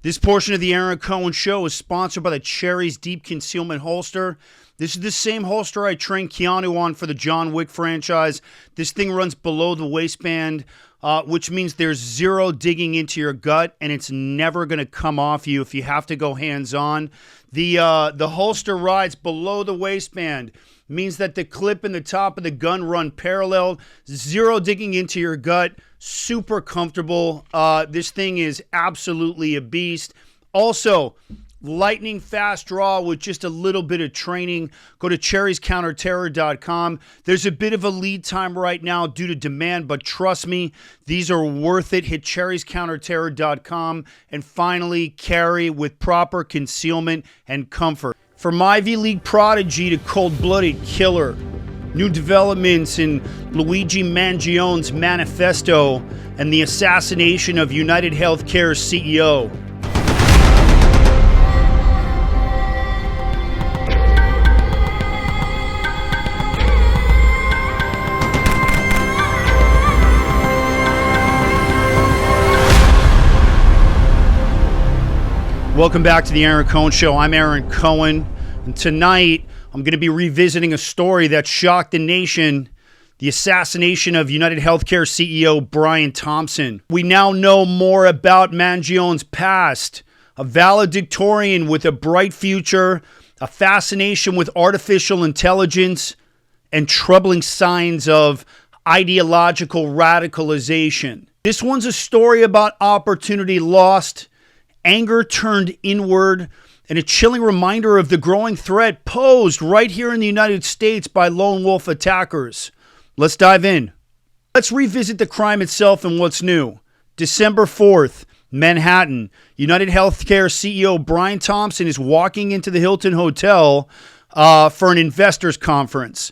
This portion of the Aaron Cohen Show is sponsored by the Cherry's Deep Concealment Holster. This is the same holster I trained Keanu on for the John Wick franchise. This thing runs below the waistband, which means there's zero digging into your gut, and it's never going to come off you if you have to go hands-on. The holster rides below the waistband. Means that the clip and the top of the gun run parallel. Zero digging into your gut. Super comfortable. This thing is absolutely a beast. Also, lightning fast draw with just a little bit of training. Go to cherriescounterterror.com. There's a bit of a lead time right now due to demand, but trust me, these are worth it. Hit cherriescounterterror.com and finally carry with proper concealment and comfort. From Ivy League prodigy to cold-blooded killer, new developments in Luigi Mangione's Manifesto and the assassination of UnitedHealthcare CEO. Welcome back to the Aaron Cohen Show. I'm Aaron Cohen, and tonight I'm going to be revisiting a story that shocked the nation, the assassination of UnitedHealthcare CEO Brian Thompson. We now know more about Mangione's past, a valedictorian with a bright future, a fascination with artificial intelligence, and troubling signs of ideological radicalization. This one's a story about opportunity lost, anger turned inward, and a chilling reminder of the growing threat posed right here in the United States by lone wolf attackers. Let's dive in. Let's revisit the crime itself and what's new. December 4th, Manhattan. UnitedHealthcare CEO Brian Thompson is walking into the Hilton Hotel for an investors conference.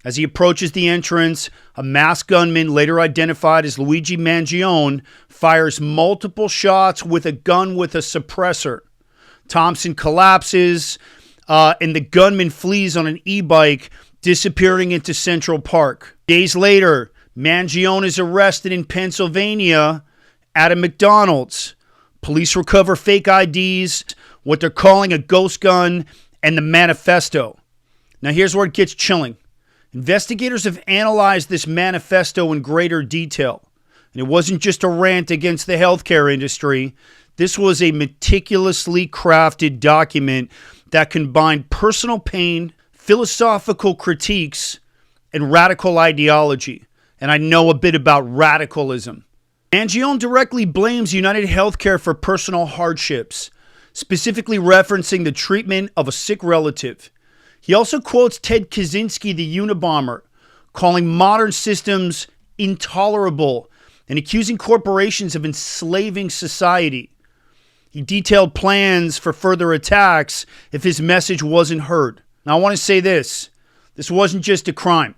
As he approaches the entrance, a masked gunman, later identified as Luigi Mangione, fires multiple shots with a gun with a suppressor. Thompson collapses, and the gunman flees on an e-bike, disappearing into Central Park. Days later, Mangione is arrested in Pennsylvania at a McDonald's. Police recover fake IDs, what they're calling a ghost gun, and the Manifesto. Now here's where it gets chilling. Investigators have analyzed this manifesto in greater detail. And it wasn't just a rant against the healthcare industry. This was a meticulously crafted document that combined personal pain, philosophical critiques, and radical ideology. And I know a bit about radicalism. Mangione directly blames UnitedHealthcare for personal hardships, specifically referencing the treatment of a sick relative. He also quotes Ted Kaczynski, the Unabomber, calling modern systems intolerable and accusing corporations of enslaving society. He detailed plans for further attacks if his message wasn't heard. Now, I want to say this. This wasn't just a crime.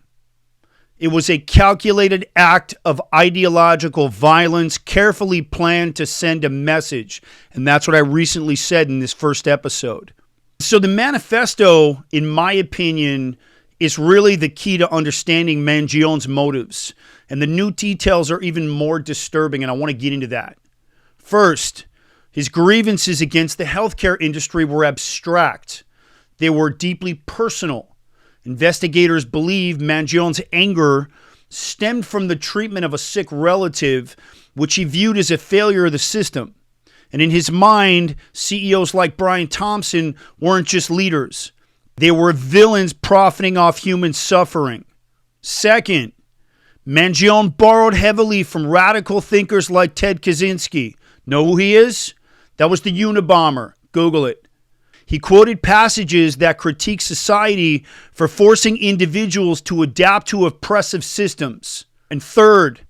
It was a calculated act of ideological violence, carefully planned to send a message. And that's what I recently said in this first episode. So the manifesto, in my opinion, is really the key to understanding Mangione's motives. And the new details are even more disturbing, and I want to get into that. First, his grievances against the healthcare industry were abstract. They were deeply personal. Investigators believe Mangione's anger stemmed from the treatment of a sick relative, which he viewed as a failure of the system. And in his mind, CEOs like Brian Thompson weren't just leaders. They were villains profiting off human suffering. Second, Mangione borrowed heavily from radical thinkers like Ted Kaczynski. Know who he is? That was the Unabomber. Google it. He quoted passages that critique society for forcing individuals to adapt to oppressive systems. And third,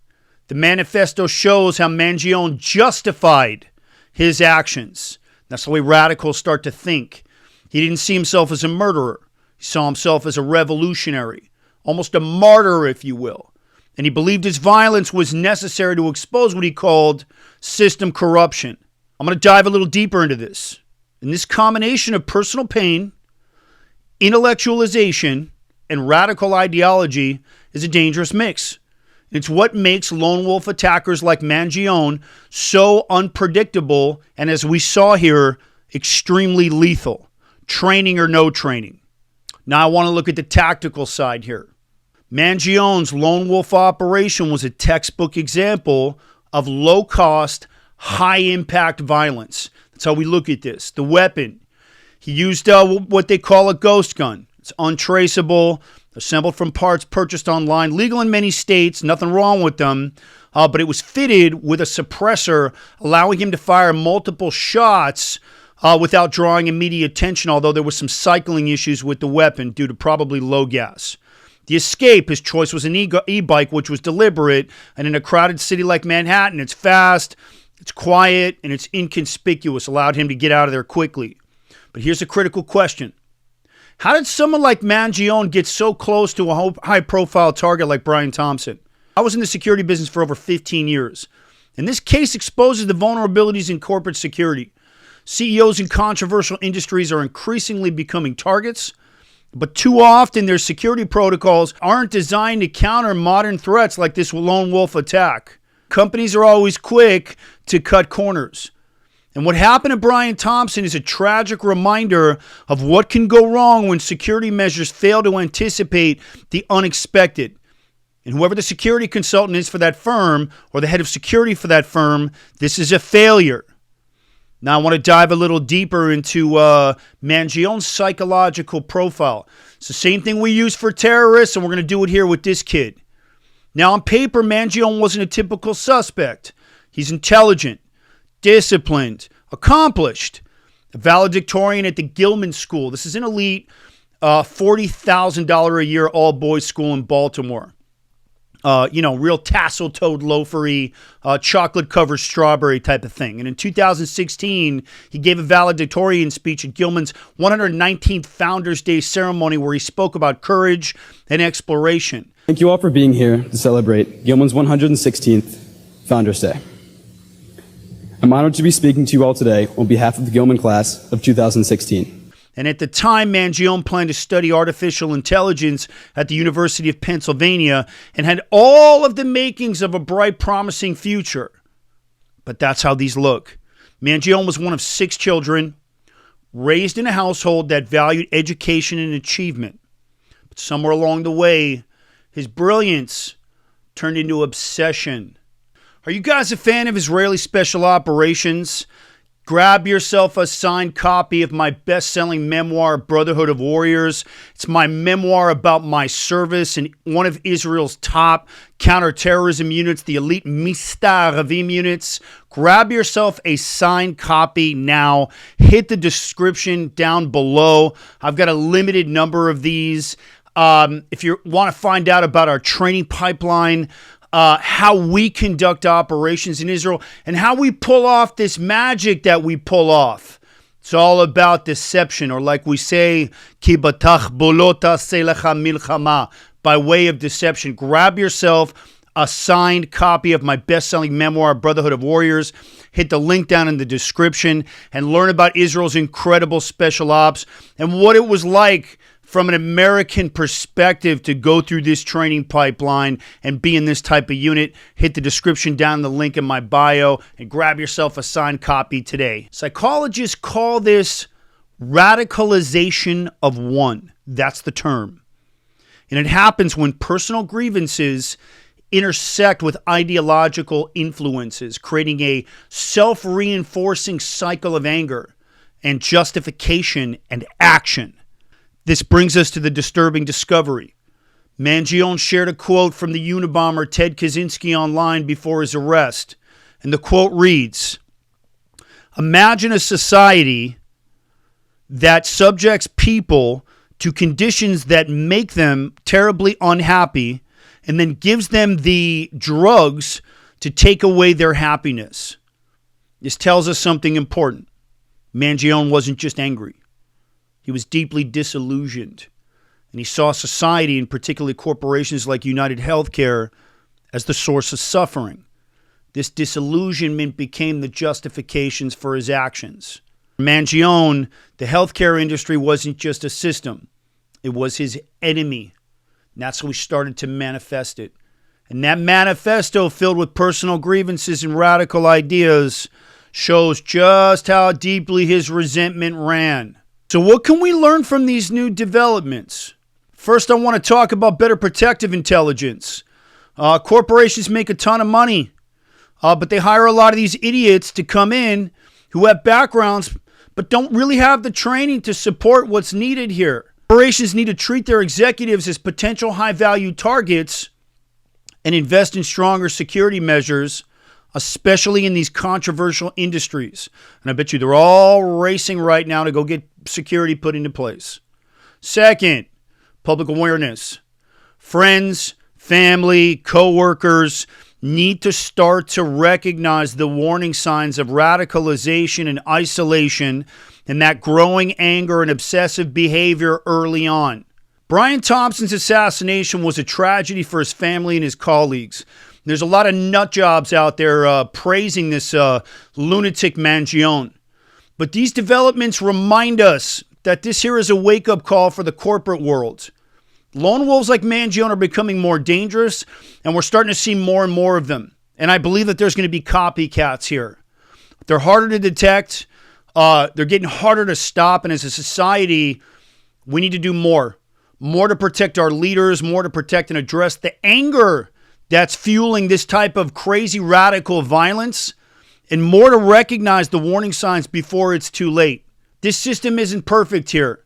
the manifesto shows how Mangione justified his actions. That's the way radicals start to think. He didn't see himself as a murderer. He saw himself as a revolutionary, almost a martyr, if you will. And he believed his violence was necessary to expose what he called system corruption. I'm going to dive a little deeper into this. And this combination of personal pain, intellectualization, and radical ideology is a dangerous mix. It's what makes lone wolf attackers like Mangione so unpredictable and, as we saw here, extremely lethal. Training or no training. Now I want to look at the tactical side here. Mangione's lone wolf operation was a textbook example of low-cost, high-impact violence. That's how we look at this. The weapon, he used what they call a ghost gun. It's untraceable, assembled from parts purchased online, legal in many states, nothing wrong with them, but it was fitted with a suppressor, allowing him to fire multiple shots without drawing immediate attention, although there was some cycling issues with the weapon due to probably low gas. The escape, his choice was an e-bike, which was deliberate, and in a crowded city like Manhattan, it's fast, it's quiet, and it's inconspicuous, allowed him to get out of there quickly. But here's a critical question. How did someone like Mangione get so close to a high-profile target like Brian Thompson? I was in the security business for over 15 years, and this case exposes the vulnerabilities in corporate security. CEOs in controversial industries are increasingly becoming targets, but too often their security protocols aren't designed to counter modern threats like this lone wolf attack. Companies are always quick to cut corners. And what happened to Brian Thompson is a tragic reminder of what can go wrong when security measures fail to anticipate the unexpected. And whoever the security consultant is for that firm, or the head of security for that firm, this is a failure. Now I want to dive a little deeper into Mangione's psychological profile. It's the same thing we use for terrorists, and we're going to do it here with this kid. Now on paper, Mangione wasn't a typical suspect. He's intelligent, disciplined, accomplished, a valedictorian at the Gilman School. This is an elite $40,000 a year all-boys school in Baltimore. Real tassel-toed loafery, chocolate-covered strawberry type of thing. And in 2016, he gave a valedictorian speech at Gilman's 119th Founders Day ceremony where he spoke about courage and exploration. Thank you all for being here to celebrate Gilman's 116th Founders Day. I'm honored to be speaking to you all today on behalf of the Gilman class of 2016. And at the time, Mangione planned to study artificial intelligence at the University of Pennsylvania and had all of the makings of a bright, promising future. But that's how these look. Mangione was one of 6 children, raised in a household that valued education and achievement. But somewhere along the way, his brilliance turned into obsession. Are you guys a fan of Israeli special operations? Grab yourself a signed copy of my best-selling memoir, Brotherhood of Warriors. It's my memoir about my service in one of Israel's top counterterrorism units, the elite Mistaravim units. Grab yourself a signed copy now. Hit the description down below. I've got a limited number of these. If you want to find out about our training pipeline, how we conduct operations in Israel, and how we pull off this magic that we pull off. It's all about deception, or like we say, Ki batach bolota selecha milchama, by way of deception. Grab yourself a signed copy of my best-selling memoir, Brotherhood of Warriors. Hit the link down in the description and learn about Israel's incredible special ops and what it was like from an American perspective to go through this training pipeline and be in this type of unit. Hit the description down, the link in my bio, and grab yourself a signed copy today. Psychologists call this radicalization of one. That's the term. And it happens when personal grievances intersect with ideological influences, creating a self-reinforcing cycle of anger and justification and action. This brings us to the disturbing discovery. Mangione shared a quote from the Unabomber Ted Kaczynski online before his arrest. And the quote reads, "Imagine a society that subjects people to conditions that make them terribly unhappy and then gives them the drugs to take away their happiness." This tells us something important. Mangione wasn't just angry. He was deeply disillusioned, and he saw society, and particularly corporations like UnitedHealthcare, as the source of suffering. This disillusionment became the justifications for his actions. For Mangione, the healthcare industry wasn't just a system. It was his enemy. And that's how he started to manifest it. And that manifesto, filled with personal grievances and radical ideas, shows just how deeply his resentment ran. So what can we learn from these new developments? First, I want to talk about better protective intelligence. Corporations make a ton of money, but they hire a lot of these idiots to come in who have backgrounds but don't really have the training to support what's needed here. Corporations need to treat their executives as potential high-value targets and invest in stronger security measures, especially in these controversial industries. And I bet you they're all racing right now to go get security put into place. Second, public awareness. Friends, family, coworkers need to start to recognize the warning signs of radicalization and isolation and that growing anger and obsessive behavior early on. Brian Thompson's assassination was a tragedy for his family and his colleagues. There's a lot of nut jobs out there praising this lunatic Mangione. But these developments remind us that this here is a wake-up call for the corporate world. Lone wolves like Mangione are becoming more dangerous, and we're starting to see more and more of them. And I believe that there's going to be copycats here. They're harder to detect. They're getting harder to stop. And as a society, we need to do more. More to protect our leaders, more to protect and address the anger that's fueling this type of crazy radical violence, and more to recognize the warning signs before it's too late. This system isn't perfect here,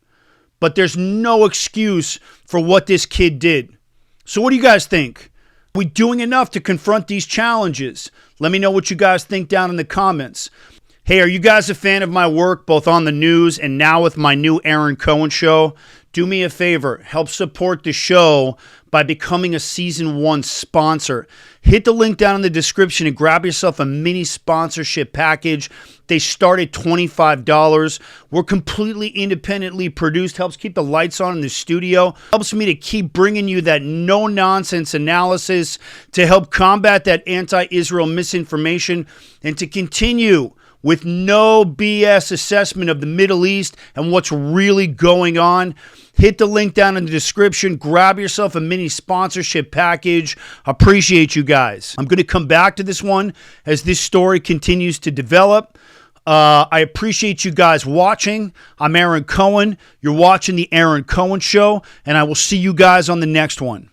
but there's no excuse for what this kid did. So what do you guys think? Are we doing enough to confront these challenges? Let me know what you guys think down in the comments. Hey, are you guys a fan of my work, both on the news and now with my new Aaron Cohen Show? Do me a favor, help support the show by becoming a Season 1 sponsor. Hit the link down in the description and grab yourself a mini sponsorship package. They start at $25. We're completely independently produced, helps keep the lights on in the studio, helps me to keep bringing you that no-nonsense analysis to help combat that anti-Israel misinformation and to continue with no BS assessment of the Middle East and what's really going on. Hit the link down in the description. Grab yourself a mini sponsorship package. Appreciate you guys. I'm going to come back to this one as this story continues to develop. I appreciate you guys watching. I'm Aaron Cohen. You're watching The Aaron Cohen Show, and I will see you guys on the next one.